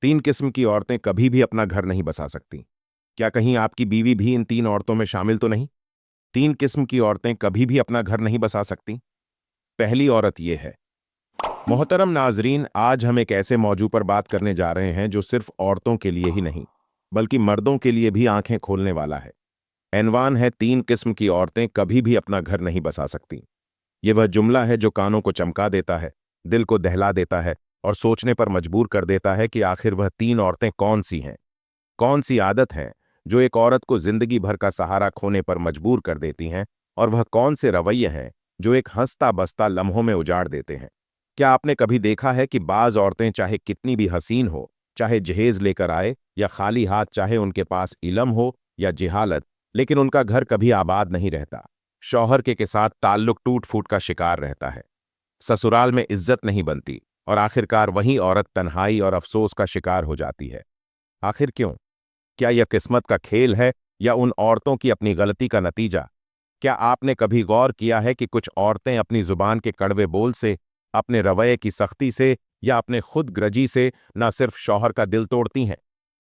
तीन किस्म की औरतें कभी भी अपना घर नहीं बसा सकती। क्या कहीं आपकी बीवी भी इन तीन औरतों में शामिल तो नहीं? तीन किस्म की औरतें कभी भी अपना घर नहीं बसा सकती। पहली औरत यह है। मोहतरम नाजरीन, आज हम एक ऐसे मौजू पर बात करने जा रहे हैं जो सिर्फ औरतों के लिए ही नहीं बल्कि मर्दों के लिए भी आंखें खोलने वाला है। ऐनवान है, तीन किस्म की औरतें कभी भी अपना घर नहीं बसा सकती। ये वह जुमला है जो कानों को चमका देता है, दिल को दहला देता है और सोचने पर मजबूर कर देता है कि आखिर वह तीन औरतें कौन सी हैं। कौन सी आदत हैं जो एक औरत को जिंदगी भर का सहारा खोने पर मजबूर कर देती हैं, और वह कौन से रवैये हैं जो एक हंसता बसता लम्हों में उजाड़ देते हैं। क्या आपने कभी देखा है कि बाज औरतें चाहे कितनी भी हसीन हो, चाहे जहेज लेकर आए या खाली हाथ, चाहे उनके पास इलम हो या जिहालत, लेकिन उनका घर कभी आबाद नहीं रहता। शौहर के साथ ताल्लुक टूट फूट का शिकार रहता है। ससुराल में इज्जत नहीं बनती और आखिरकार वही औरत तन्हाई और अफसोस का शिकार हो जाती है। आखिर क्यों? क्या यह किस्मत का खेल है या उन औरतों की अपनी गलती का नतीजा? क्या आपने कभी गौर किया है कि कुछ औरतें अपनी जुबान के कड़वे बोल से, अपने रवैये की सख्ती से या अपने खुद ग्रजी से न सिर्फ शौहर का दिल तोड़ती हैं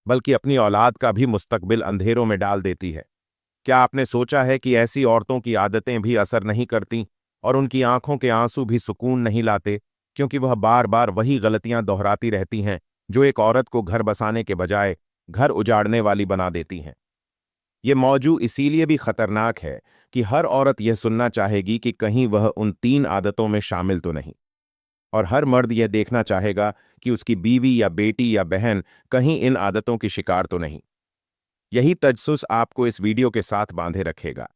बल्कि अपनी औलाद का भी मुस्तकबिल अंधेरों में डाल देती है? क्या आपने सोचा है कि ऐसी औरतों की आदतें भी असर नहीं करती और उनकी आंखों के आंसू भी सुकून नहीं लाते, क्योंकि वह बार बार वही गलतियां दोहराती रहती हैं जो एक औरत को घर बसाने के बजाय घर उजाड़ने वाली बना देती हैं। ये मौजू इसीलिए भी खतरनाक है कि हर औरत यह सुनना चाहेगी कि कहीं वह उन तीन आदतों में शामिल तो नहीं, और हर मर्द यह देखना चाहेगा कि उसकी बीवी या बेटी या बहन कहीं इन आदतों की शिकार तो नहीं। यही तजस्सुस आपको इस वीडियो के साथ बांधे रखेगा,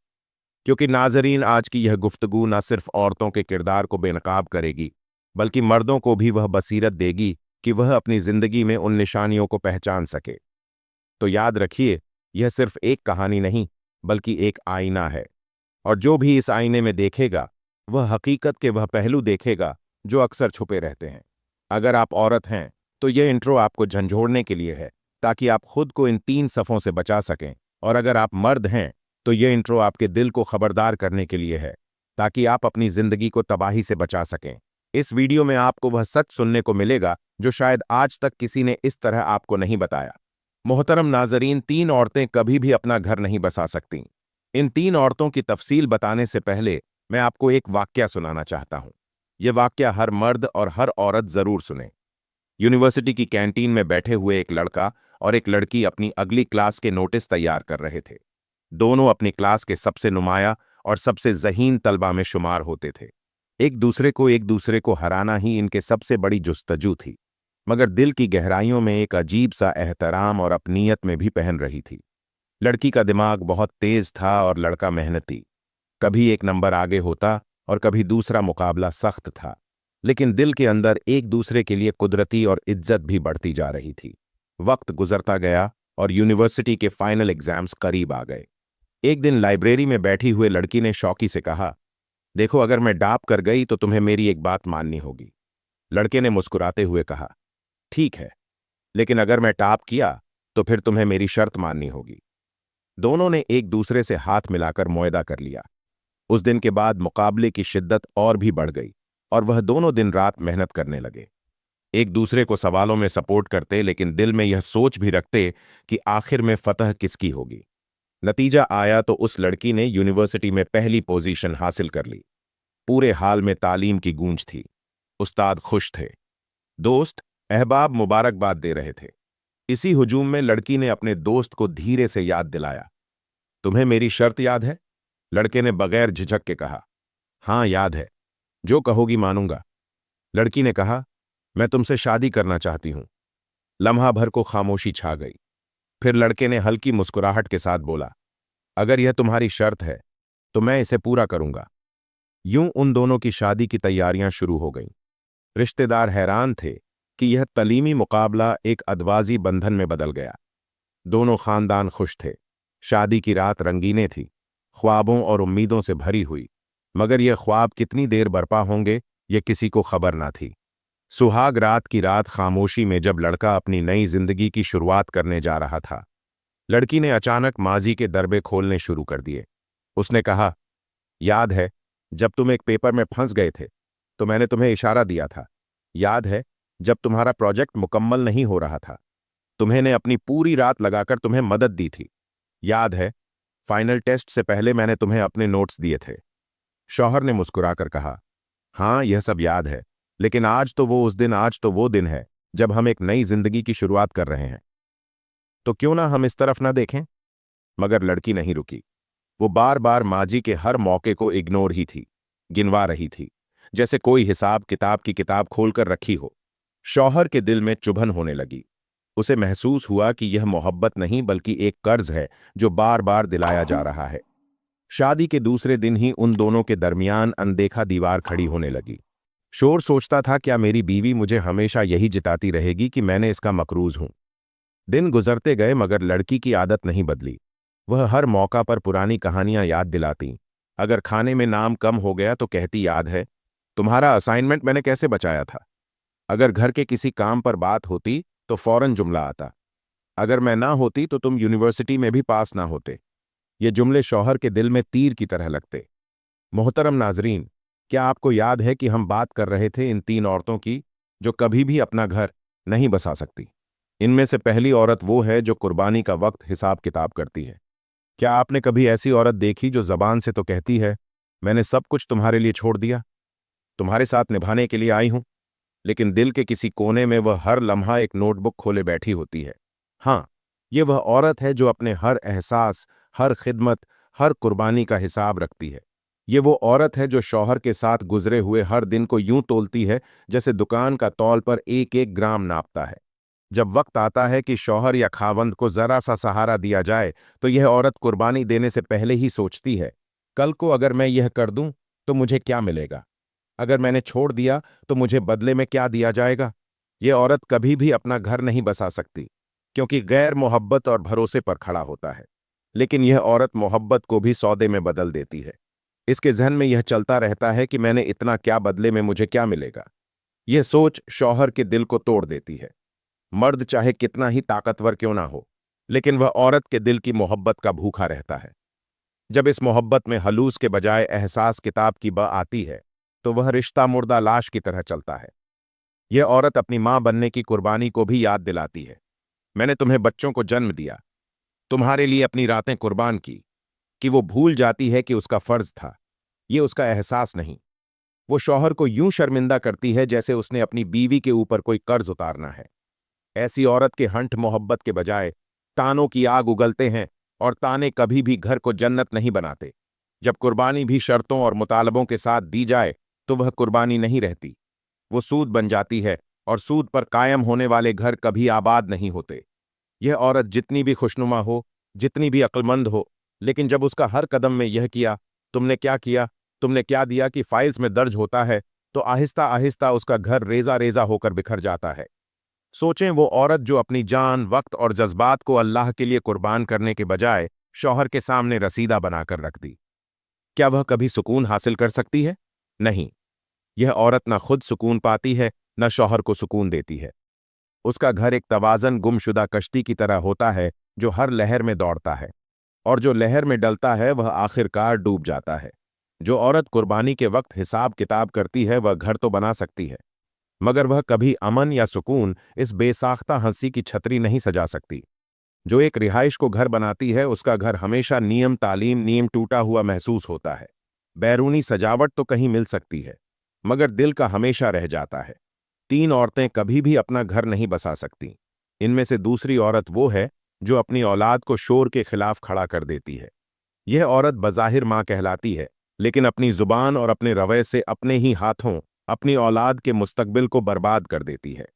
क्योंकि नाजरीन, आज की यह गुफ्तगू न सिर्फ औरतों के किरदार को बेनकाब करेगी बल्कि मर्दों को भी वह बसीरत देगी कि वह अपनी जिंदगी में उन निशानियों को पहचान सके। तो याद रखिए, यह सिर्फ एक कहानी नहीं बल्कि एक आईना है, और जो भी इस आईने में देखेगा वह हकीकत के वह पहलू देखेगा जो अक्सर छुपे रहते हैं। अगर आप औरत हैं तो यह इंट्रो आपको झंझोड़ने के लिए है, ताकि आप खुद को इन तीन सफ़ों से बचा सकें, और अगर आप मर्द हैं तो यह इंट्रो आपके दिल को खबरदार करने के लिए है, ताकि आप अपनी जिंदगी को तबाही से बचा सकें। इस वीडियो में आपको वह सच सुनने को मिलेगा जो शायद आज तक किसी ने इस तरह आपको नहीं बताया। मोहतरम नाजरीन, तीन औरतें कभी भी अपना घर नहीं बसा सकतीं। इन तीन औरतों की तफसील बताने से पहले मैं आपको एक वाकया सुनाना चाहता हूं। यह वाकया हर मर्द और हर औरत जरूर सुने। यूनिवर्सिटी की कैंटीन में बैठे हुए एक लड़का और एक लड़की अपनी अगली क्लास के नोटिस तैयार कर रहे थे। दोनों अपनी क्लास के सबसे नुमाया और सबसे ज़हीन तलबा में शुमार होते थे। एक दूसरे को हराना ही इनके सबसे बड़ी जुस्तजू थी, मगर दिल की गहराइयों में एक अजीब सा एहतराम और अपनीयत में भी पहन रही थी। लड़की का दिमाग बहुत तेज था और लड़का मेहनती। कभी एक नंबर आगे होता और कभी दूसरा मुकाबला सख्त था, लेकिन दिल के अंदर एक दूसरे के लिए कुदरती और इज्जत भी बढ़ती जा रही थी। वक्त गुजरता गया और यूनिवर्सिटी के फाइनल एग्जाम्स करीब आ गए। एक दिन लाइब्रेरी में बैठी हुए लड़की ने शौकी से कहा, देखो, अगर मैं डाप कर गई तो तुम्हें मेरी एक बात माननी होगी। लड़के ने मुस्कुराते हुए कहा, ठीक है, लेकिन अगर मैं टाप किया तो फिर तुम्हें मेरी शर्त माननी होगी। दोनों ने एक दूसरे से हाथ मिलाकर मुआहदा कर लिया। उस दिन के बाद मुकाबले की शिद्दत और भी बढ़ गई और वह दोनों दिन रात मेहनत करने लगे। एक दूसरे को सवालों में सपोर्ट करते, लेकिन दिल में यह सोच भी रखते कि आखिर में फतह किसकी होगी। नतीजा आया तो उस लड़की ने यूनिवर्सिटी में पहली पोजीशन हासिल कर ली। पूरे हाल में तालीम की गूंज थी। उस्ताद खुश थे, दोस्त अहबाब मुबारकबाद दे रहे थे। इसी हुजूम में लड़की ने अपने दोस्त को धीरे से याद दिलाया, तुम्हें मेरी शर्त याद है? लड़के ने बगैर झिझक के कहा, हाँ याद है, जो कहोगी मानूंगा। लड़की ने कहा, मैं तुमसे शादी करना चाहती हूं। लम्हा भर को खामोशी छा गई। फिर लड़के ने हल्की मुस्कुराहट के साथ बोला, अगर यह तुम्हारी शर्त है तो मैं इसे पूरा करूंगा। यूं उन दोनों की शादी की तैयारियां शुरू हो गईं। रिश्तेदार हैरान थे कि यह तलीमी मुकाबला एक अदवाजी बंधन में बदल गया। दोनों खानदान खुश थे। शादी की रात रंगीने थी, ख्वाबों और उम्मीदों से भरी हुई, मगर यह ख्वाब कितनी देर बरपा होंगे ये किसी को खबर ना थी। सुहाग रात की रात खामोशी में जब लड़का अपनी नई जिंदगी की शुरुआत करने जा रहा था, लड़की ने अचानक माजी के दरबे खोलने शुरू कर दिए। उसने कहा, याद है जब तुम एक पेपर में फंस गए थे तो मैंने तुम्हें इशारा दिया था? याद है जब तुम्हारा प्रोजेक्ट मुकम्मल नहीं हो रहा था तुम्हें ने अपनी पूरी रात लगाकर तुम्हें मदद दी थी। याद है, फाइनल टेस्ट से पहले मैंने तुम्हें अपने नोट्स दिए थे। शौहर ने मुस्कुराकर कहा, हाँ यह सब याद है, लेकिन आज तो वो दिन है जब हम एक नई जिंदगी की शुरुआत कर रहे हैं। तो क्यों ना हम इस तरफ ना देखें। मगर लड़की नहीं रुकी। वो बार बार माजी के हर मौके को इग्नोर ही थी, गिनवा रही थी, जैसे कोई हिसाब किताब की किताब खोलकर रखी हो। शौहर के दिल में चुभन होने लगी। उसे महसूस हुआ कि यह मोहब्बत नहीं बल्कि एक कर्ज है जो बार बार दिलाया जा रहा है। शादी के दूसरे दिन ही उन दोनों के दरमियान अनदेखा दीवार खड़ी होने लगी। शोर सोचता था, क्या मेरी बीवी मुझे हमेशा यही जिताती रहेगी कि मैंने इसका मकरूज हूं। दिन गुजरते गए मगर लड़की की आदत नहीं बदली। वह हर मौका पर पुरानी कहानियां याद दिलाती। अगर खाने में नाम कम हो गया तो कहती, याद है तुम्हारा असाइनमेंट मैंने कैसे बचाया था। अगर घर के किसी काम पर बात होती तो फौरन जुमला आता, अगर मैं ना होती तो तुम यूनिवर्सिटी में भी पास ना होते। ये जुमले शौहर के दिल में तीर की तरह लगते। मोहतरम नाजरीन, क्या आपको याद है कि हम बात कर रहे थे इन तीन औरतों की जो कभी भी अपना घर नहीं बसा सकती। इनमें से पहली औरत वो है जो कुर्बानी का वक्त हिसाब किताब करती है। क्या आपने कभी ऐसी औरत देखी जो जबान से तो कहती है, मैंने सब कुछ तुम्हारे लिए छोड़ दिया, तुम्हारे साथ निभाने के लिए आई हूं, लेकिन दिल के किसी कोने में वह हर लम्हा एक नोटबुक खोले बैठी होती है। हाँ, ये वह औरत है जो अपने हर एहसास, हर खिदमत, हर कुर्बानी का हिसाब रखती है। ये वो औरत है जो शौहर के साथ गुजरे हुए हर दिन को यूं तोलती है जैसे दुकान का तौल पर एक एक ग्राम नापता है। जब वक्त आता है कि शौहर या खावंद को जरा सा सहारा दिया जाए तो यह औरत कुर्बानी देने से पहले ही सोचती है, कल को अगर मैं यह कर दूं तो मुझे क्या मिलेगा, अगर मैंने छोड़ दिया तो मुझे बदले में क्या दिया जाएगा। यह औरत कभी भी अपना घर नहीं बसा सकती, क्योंकि गैर मोहब्बत और भरोसे पर खड़ा होता है। लेकिन यह औरत मोहब्बत को भी सौदे में बदल देती है। इसके जहन में यह चलता रहता है कि मैंने इतना क्या, बदले में मुझे क्या मिलेगा। यह सोच शौहर के दिल को तोड़ देती है। मर्द चाहे कितना ही ताकतवर क्यों ना हो, लेकिन वह औरत के दिल की मोहब्बत का भूखा रहता है। जब इस मोहब्बत में हलूस के बजाय एहसास किताब की ब आती है तो वह रिश्ता मुर्दा लाश की तरह चलता है। यह औरत अपनी मां बनने की कुर्बानी को भी याद दिलाती है। मैंने तुम्हें बच्चों को जन्म दिया, तुम्हारे लिए अपनी रातें कुर्बान की। कि वो भूल जाती है कि उसका फर्ज था, ये उसका एहसास नहीं। वो शौहर को यूं शर्मिंदा करती है जैसे उसने अपनी बीवी के ऊपर कोई कर्ज उतारना है। ऐसी औरत के हंठ मोहब्बत के बजाय तानों की आग उगलते हैं, और ताने कभी भी घर को जन्नत नहीं बनाते। जब कुर्बानी भी शर्तों और मुतालबों के साथ दी जाए तो वह कुर्बानी नहीं रहती, वो सूद बन जाती है, और सूद पर कायम होने वाले घर कभी आबाद नहीं होते। यह औरत जितनी भी खुशनुमा हो, जितनी भी अक्लमंद हो, लेकिन जब उसका हर कदम में यह किया, तुमने क्या दिया कि फाइल्स में दर्ज होता है, तो आहिस्ता आहिस्ता उसका घर रेजा रेजा होकर बिखर जाता है। सोचें, वो औरत जो अपनी जान, वक्त और जज्बात को अल्लाह के लिए कुर्बान करने के बजाय शौहर के सामने रसीदा बनाकर रख दी। क्या वह कभी सुकून हासिल कर सकती है? नहीं। यह औरत न खुद सुकून पाती है, न शौहर को सुकून देती है। उसका घर एक तवाज़न गुमशुदा कश्ती की तरह होता है जो हर लहर में दौड़ता है, और जो लहर में डलता है वह आखिरकार डूब जाता है। जो औरत कुर्बानी के वक्त हिसाब किताब करती है वह घर तो बना सकती है, मगर वह कभी अमन या सुकून इस बेसाख्ता हंसी की छतरी नहीं सजा सकती। जो एक रिहाइश को घर बनाती है उसका घर हमेशा नियम तालीम नियम टूटा हुआ महसूस होता है। बैरूनी सजावट तो कहीं मिल सकती है, मगर दिल का हमेशा रह जाता है। तीन औरतें कभी भी अपना घर नहीं बसा सकती। इनमें से दूसरी औरत वो है जो अपनी औलाद को शोर के खिलाफ खड़ा कर देती है। यह औरत बज़ाहिर मां कहलाती है, लेकिन अपनी जुबान और अपने रवैये से अपने ही हाथों अपनी औलाद के मुस्तकबिल को बर्बाद कर देती है।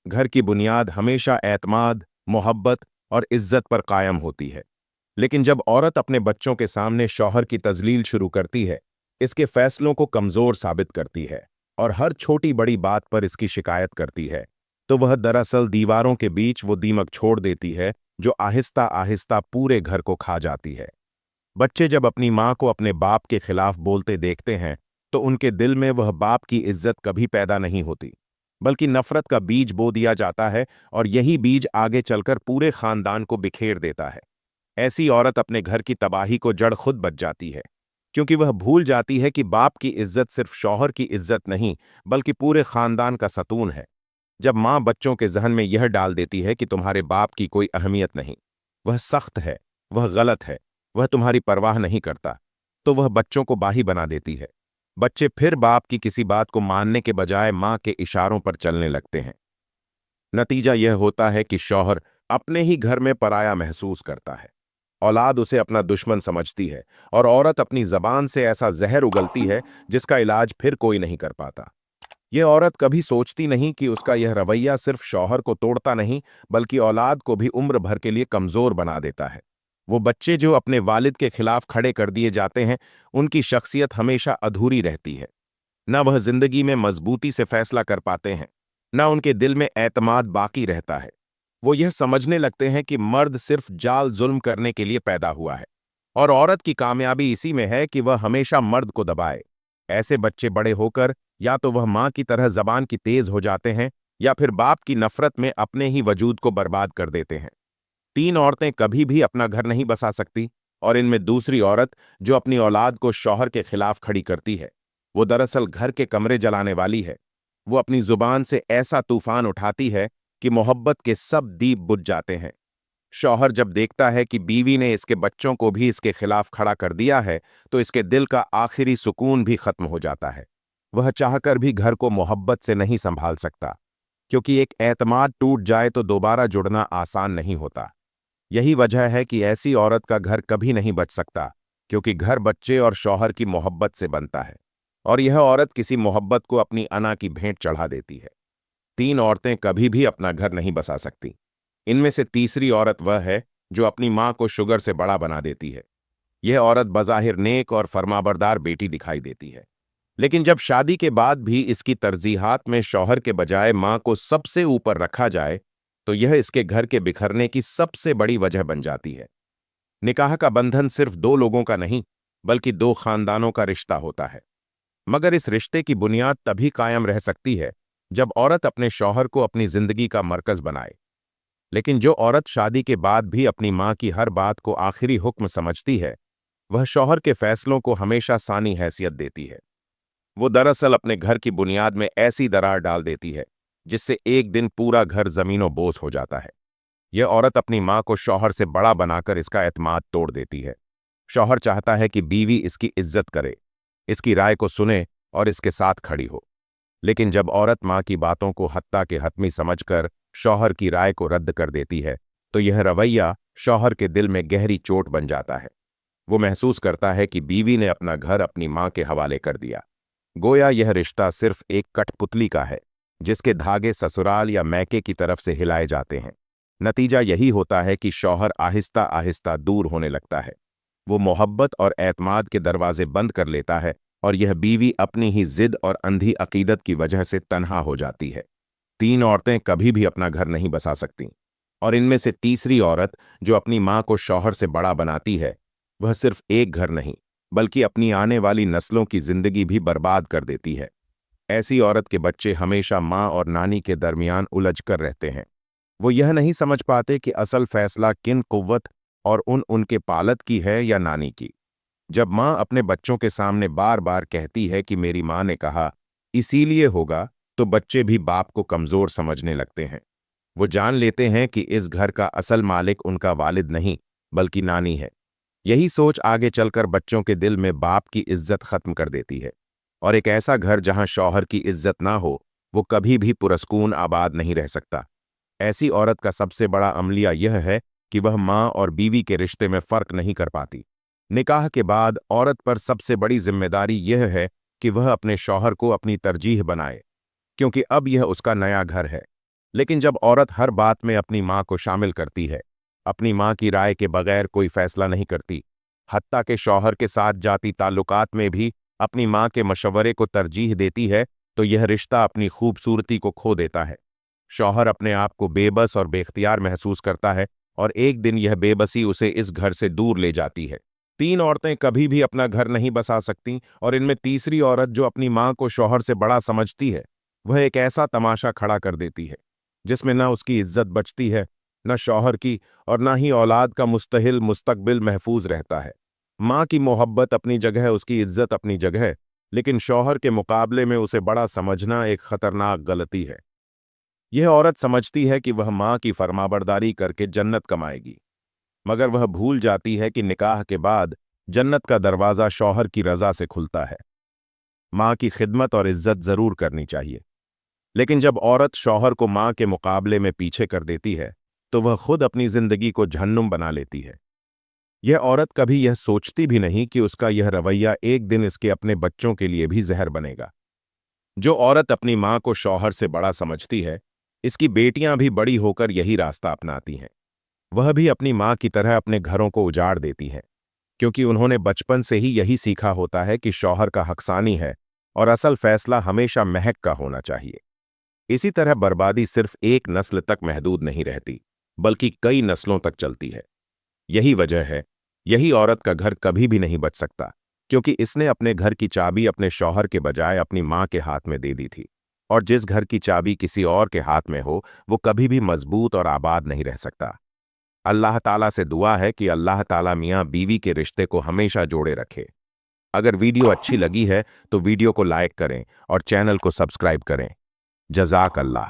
घर की बुनियाद हमेशा एतमाद, मोहब्बत और इज्जत पर कायम होती है, लेकिन जब औरत अपने बच्चों के सामने शौहर की तजलील शुरू करती है, इसके फैसलों को कमजोर साबित करती है और हर छोटी बड़ी बात पर इसकी शिकायत करती है, तो वह दरअसल दीवारों के बीच वो दीमक छोड़ देती है जो आहिस्ता आहिस्ता पूरे घर को खा जाती है। बच्चे जब अपनी मां को अपने बाप के खिलाफ बोलते देखते हैं तो उनके दिल में वह बाप की इज्जत कभी पैदा नहीं होती, बल्कि नफरत का बीज बो दिया जाता है, और यही बीज आगे चलकर पूरे खानदान को बिखेर देता है। ऐसी औरत अपने घर की तबाही को जड़ खुद बच जाती है, क्योंकि वह भूल जाती है कि बाप की इज्जत सिर्फ शौहर की इज्जत नहीं बल्कि पूरे खानदान का सतून है। जब माँ बच्चों के जहन में यह डाल देती है कि तुम्हारे बाप की कोई अहमियत नहीं, वह सख्त है, वह गलत है, वह तुम्हारी परवाह नहीं करता, तो वह बच्चों को बाही बना देती है। बच्चे फिर बाप की किसी बात को मानने के बजाय माँ के इशारों पर चलने लगते हैं। नतीजा यह होता है कि शौहर अपने ही घर में पराया महसूस करता है। औलाद उसे अपना दुश्मन समझती है और औरत अपनी जबान से ऐसा जहर उगलती है जिसका इलाज फिर कोई नहीं कर पाता। यह औरत कभी सोचती नहीं कि उसका यह रवैया सिर्फ शौहर को तोड़ता नहीं, बल्कि औलाद को भी उम्र भर के लिए कमजोर बना देता है। वो बच्चे जो अपने वालिद के खिलाफ खड़े कर दिए जाते हैं, उनकी शख्सियत हमेशा अधूरी रहती है। न वह जिंदगी में मजबूती से फैसला कर पाते हैं, न उनके दिल में एतमाद बाकी रहता है। वो यह समझने लगते हैं कि मर्द सिर्फ जाल जुल्म करने के लिए पैदा हुआ है और औरत की कामयाबी इसी में है कि वह हमेशा मर्द को दबाए। ऐसे बच्चे बड़े होकर या तो वह माँ की तरह जबान की तेज हो जाते हैं या फिर बाप की नफरत में अपने ही वजूद को बर्बाद कर देते हैं। तीन औरतें कभी भी अपना घर नहीं बसा सकती, और इनमें दूसरी औरत जो अपनी औलाद को शौहर के खिलाफ खड़ी करती है, वो दरअसल घर के कमरे जलाने वाली है। वो अपनी जुबान से ऐसा तूफान उठाती है कि मोहब्बत के सब दीप बुझ जाते हैं। शौहर जब देखता है कि बीवी ने इसके बच्चों को भी इसके खिलाफ खड़ा कर दिया है, तो इसके दिल का आखिरी सुकून भी खत्म हो जाता है। वह चाहकर भी घर को मोहब्बत से नहीं संभाल सकता, क्योंकि एक एतमाद टूट जाए तो दोबारा जुड़ना आसान नहीं होता। यही वजह है कि ऐसी औरत का घर कभी नहीं बच सकता, क्योंकि घर बच्चे और शौहर की मोहब्बत से बनता है, और यह औरत किसी मोहब्बत को अपनी अना की भेंट चढ़ा देती है। तीन औरतें कभी भी अपना घर नहीं बसा सकती। इनमें से तीसरी औरत वह है जो अपनी माँ को शुगर से बड़ा बना देती है। यह औरत बज़ाहिर नेक और फरमाबरदार बेटी दिखाई देती है, लेकिन जब शादी के बाद भी इसकी तरजीहात में शौहर के बजाय माँ को सबसे ऊपर रखा जाए, तो यह इसके घर के बिखरने की सबसे बड़ी वजह बन जाती है। निकाह का बंधन सिर्फ दो लोगों का नहीं, बल्कि दो खानदानों का रिश्ता होता है। मगर इस रिश्ते की बुनियाद तभी कायम रह सकती है जब औरत अपने शौहर को अपनी जिंदगी का मरकज बनाए। लेकिन जो औरत शादी के बाद भी अपनी माँ की हर बात को आखिरी हुक्म समझती है, वह शौहर के फैसलों को हमेशा सानी हैसियत देती है। वो दरअसल अपने घर की बुनियाद में ऐसी दरार डाल देती है जिससे एक दिन पूरा घर जमीनों बोझ हो जाता है। यह औरत अपनी माँ को शौहर से बड़ा बनाकर इसका एतमाद तोड़ देती है। शौहर चाहता है कि बीवी इसकी इज्जत करे, इसकी राय को सुने और इसके साथ खड़ी हो। लेकिन जब औरत माँ की बातों को हत्ता के हतमी समझकर शौहर की राय को रद्द कर देती है, तो यह रवैया शौहर के दिल में गहरी चोट बन जाता है। वो महसूस करता है कि बीवी ने अपना घर अपनी माँ के हवाले कर दिया। गोया यह रिश्ता सिर्फ एक कठपुतली का है, जिसके धागे ससुराल या मैके की तरफ से हिलाए जाते हैं। नतीजा यही होता है कि शौहर आहिस्ता आहिस्ता दूर होने लगता है। वो मोहब्बत और एतमाद के दरवाजे बंद कर लेता है, और यह बीवी अपनी ही जिद और अंधी अकीदत की वजह से तन्हा हो जाती है। तीन औरतें कभी भी अपना घर नहीं बसा सकती, और इनमें से तीसरी औरत जो अपनी माँ को शौहर से बड़ा बनाती है, वह सिर्फ एक घर नहीं, बल्कि अपनी आने वाली नस्लों की जिंदगी भी बर्बाद कर देती है। ऐसी औरत के बच्चे हमेशा माँ और नानी के दरमियान उलझ कर रहते हैं। वो यह नहीं समझ पाते कि असल फैसला किन कुव्वत और उनके पालत की है या नानी की। जब माँ अपने बच्चों के सामने बार बार कहती है कि मेरी माँ ने कहा, इसीलिए होगा, तो बच्चे भी बाप को कमजोर समझने लगते हैं। वो जान लेते हैं कि इस घर का असल मालिक उनका वालिद नहीं, बल्कि नानी है। यही सोच आगे चलकर बच्चों के दिल में बाप की इज्जत खत्म कर देती है, और एक ऐसा घर जहां शौहर की इज्जत ना हो, वो कभी भी पुरस्कून आबाद नहीं रह सकता। ऐसी औरत का सबसे बड़ा अमलिया यह है कि वह माँ और बीवी के रिश्ते में फर्क नहीं कर पाती। निकाह के बाद औरत पर सबसे बड़ी जिम्मेदारी यह है कि वह अपने शौहर को अपनी तरजीह बनाए, क्योंकि अब यह उसका नया घर है। लेकिन जब औरत हर बात में अपनी माँ को शामिल करती है, अपनी माँ की राय के बगैर कोई फैसला नहीं करती, हत्ता के शौहर के साथ जाती ताल्लुकात में भी अपनी माँ के मशवरे को तरजीह देती है, तो यह रिश्ता अपनी खूबसूरती को खो देता है। शौहर अपने आप को बेबस और बेख्तियार महसूस करता है, और एक दिन यह बेबसी उसे इस घर से दूर ले जाती है। तीन औरतें कभी भी अपना घर नहीं बसा सकती, और इनमें तीसरी औरत जो अपनी माँ को शौहर से बड़ा समझती है, वह एक ऐसा तमाशा खड़ा कर देती है जिसमें न उसकी इज्जत बचती है, न शौहर की, और न ही औलाद का मुस्तहिल मुस्तकबिल महफूज रहता है। माँ की मोहब्बत अपनी जगह, उसकी इज्जत अपनी जगह, लेकिन शौहर के मुकाबले में उसे बड़ा समझना एक खतरनाक गलती है। यह औरत समझती है कि वह मां की फरमाबरदारी करके जन्नत कमाएगी, मगर वह भूल जाती है कि निकाह के बाद जन्नत का दरवाजा शौहर की रजा से खुलता है। मां की खिदमत और इज्जत जरूर करनी चाहिए, लेकिन जब औरत शौहर को मां के मुकाबले में पीछे कर देती है तो वह खुद अपनी जिंदगी को जहन्नुम बना लेती है। यह औरत कभी यह सोचती भी नहीं कि उसका यह रवैया एक दिन इसके अपने बच्चों के लिए भी जहर बनेगा। जो औरत अपनी मां को शौहर से बड़ा समझती है, इसकी बेटियां भी बड़ी होकर यही रास्ता अपनाती हैं। वह भी अपनी मां की तरह अपने घरों को उजाड़ देती हैं, क्योंकि उन्होंने बचपन से ही यही सीखा होता है कि शौहर का हक़सानी है और असल फैसला हमेशा महक का होना चाहिए। इसी तरह बर्बादी सिर्फ एक नस्ल तक महदूद नहीं रहती, बल्कि कई नस्लों तक चलती है। यही वजह है, यही औरत का घर कभी भी नहीं बच सकता, क्योंकि इसने अपने घर की चाबी अपने शौहर के बजाय अपनी मां के हाथ में दे दी थी। और जिस घर की चाबी किसी और के हाथ में हो, वो कभी भी मजबूत और आबाद नहीं रह सकता। अल्लाह ताला से दुआ है कि अल्लाह ताला मियां बीवी के रिश्ते को हमेशा जोड़े रखे। अगर वीडियो अच्छी लगी है तो वीडियो को लाइक करें और चैनल को सब्सक्राइब करें। जज़ाक अल्लाह।